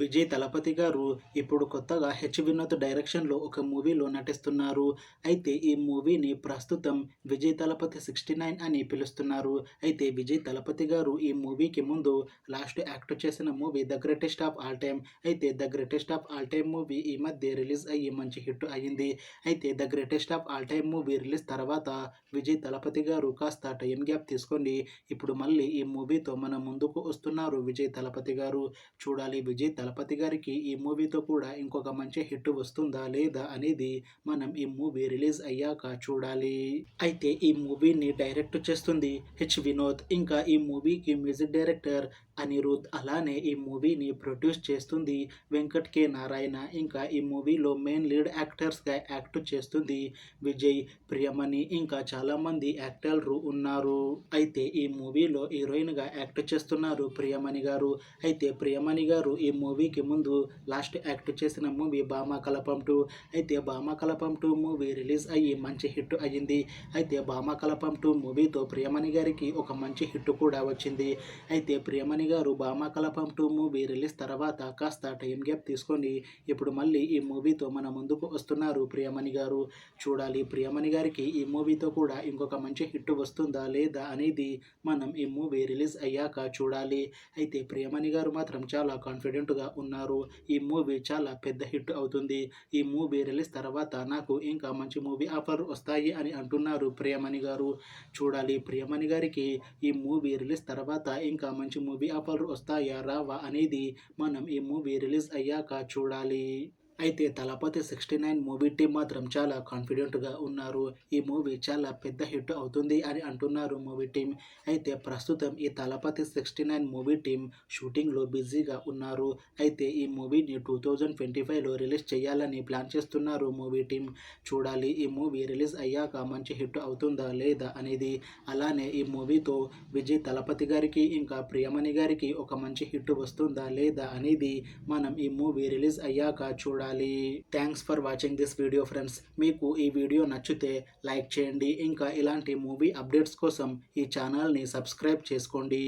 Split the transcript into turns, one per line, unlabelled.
విజయ్ తలపతి గారు ఇప్పుడు కొత్తగా 'హెచ్ వినోద్' డైరెక్షన్‌లో ఒక మూవీలో నటిస్తున్నారు. అయితే ఈ మూవీని ప్రస్తుతం విజయ్ తలపతి 69 అని పిలుస్తున్నారు. అయితే విజయ్ తలపతి గారు ఈ మూవీకి ముందు లాస్ట్ యాక్ట్ చేసిన movie 'the greatest of all time'. అయితే 'the greatest of all time' movie ఈ మధ్య రిలీజ్ అయ్యి మంచి హిట్ అయింది. అయితే 'the greatest of all time' movie release తర్వాత విజయ్ తలపతి గారు కాస్త టైమ్ గ్యాప్ తీసుకొని ఇప్పుడు మళ్ళీ ఈ మూవీతో మన ముందుకు వస్తున్నారు విజయ్ తలపతి గారు. చూడాలి విజయ్ తలపతి గారికి ఈ మూవీతో కూడా ఇంకొక మంచి హిట్ వస్తుందా లేదా అనేది మనం ఈ మూవీ రిలీజ్ అయ్యాక చూడాలి. అయితే ఈ మూవీని డైరెక్ట్ చేస్తుంది హెచ్ వినోద్. ఇంకా ఈ మూవీకి మ్యూజిక్ డైరెక్టర్ అనిరుద్. అలానే ఈ మూవీని ప్రొడ్యూస్ చేస్తుంది వెంకట్ కె నారాయణ. ఇంకా ఈ మూవీలో మెయిన్ లీడ్ యాక్టర్స్గా యాక్ట్ చేస్తుంది విజయ్, ప్రియమణి, ఇంకా చాలామంది యాక్టర్లు ఉన్నారు. అయితే ఈ మూవీలో హీరోయిన్గా యాక్ట్ చేస్తున్నారు ప్రియమణి గారు. అయితే ప్రియమణి గారు ఈ మూవీకి ముందు లాస్ట్ యాక్ట్ చేసిన మూవీ 'భామాకలపం 2'. అయితే 'భామాకలపం 2' మూవీ రిలీజ్ అయ్యి మంచి హిట్ అయ్యింది. అయితే 'భామాకలపం 2' మూవీతో ప్రియమణి గారికి ఒక మంచి హిట్ కూడా వచ్చింది. అయితే ప్రియమణి గారు 'భామాకలపం 2' మూవీ రిలీజ్ తర్వాత కాస్త టైం గ్యాప్ తీసుకొని ఇప్పుడు మళ్ళీ ఈ మూవీతో మన ముందుకు వస్తున్నారు ప్రియమణి గారు. చూడాలి ప్రియమణి గారికి ఈ మూవీతో కూడా ఇంకొక మంచి హిట్ వస్తుందా లేదా అనేది మనం ఈ మూవీ రిలీజ్ అయ్యాక చూడాలి. అయితే ప్రియమణి గారు మాత్రం చాలా కాన్ఫిడెంట్గా ఉన్నారు. ఈ మూవీ చాలా పెద్ద హిట్ అవుతుంది. ఈ మూవీ రిలీజ్ తర్వాత నాకు ఇంకా మంచి మూవీ ఆఫర్ వస్తాయి అని అంటున్నారు ప్రియమణి గారు. చూడాలి ప్రియమణి గారికి ఈ మూవీ రిలీజ్ తర్వాత ఇంకా మంచి మూవీ ఆఫర్ వస్తాయా రావా అనేది మనం ఈ మూవీ రిలీజ్ అయ్యాక చూడాలి. అయితే తలపతి 69 మూవీ టీం మాత్రం చాలా కాన్ఫిడెంట్గా ఉన్నారు. ఈ మూవీ చాలా పెద్ద హిట్ అవుతుంది అని అంటున్నారు మూవీ టీం. అయితే ప్రస్తుతం ఈ తలపతి 69 మూవీ టీం షూటింగ్లో బిజీగా ఉన్నారు. అయితే ఈ మూవీని 2025లో రిలీజ్ చేయాలని ప్లాన్ చేస్తున్నారు మూవీ టీం. చూడాలి ఈ మూవీ రిలీజ్ అయ్యాక మంచి హిట్ అవుతుందా లేదా అనేది. అలానే ఈ మూవీతో విజయ్ తలపతి గారికి ఇంకా ప్రియమణి గారికి ఒక మంచి హిట్ వస్తుందా లేదా అనేది మనం ఈ మూవీ రిలీజ్ అయ్యాక చూడాలి. Thanks for watching this video friends. మీకు ఈ వీడియో నచ్చితే లైక్ చేయండి. ఇంకా ఇలాంటి మూవీ అప్డేట్స్ కోసం ఈ ఛానల్ని సబ్స్క్రైబ్ చేసుకోండి.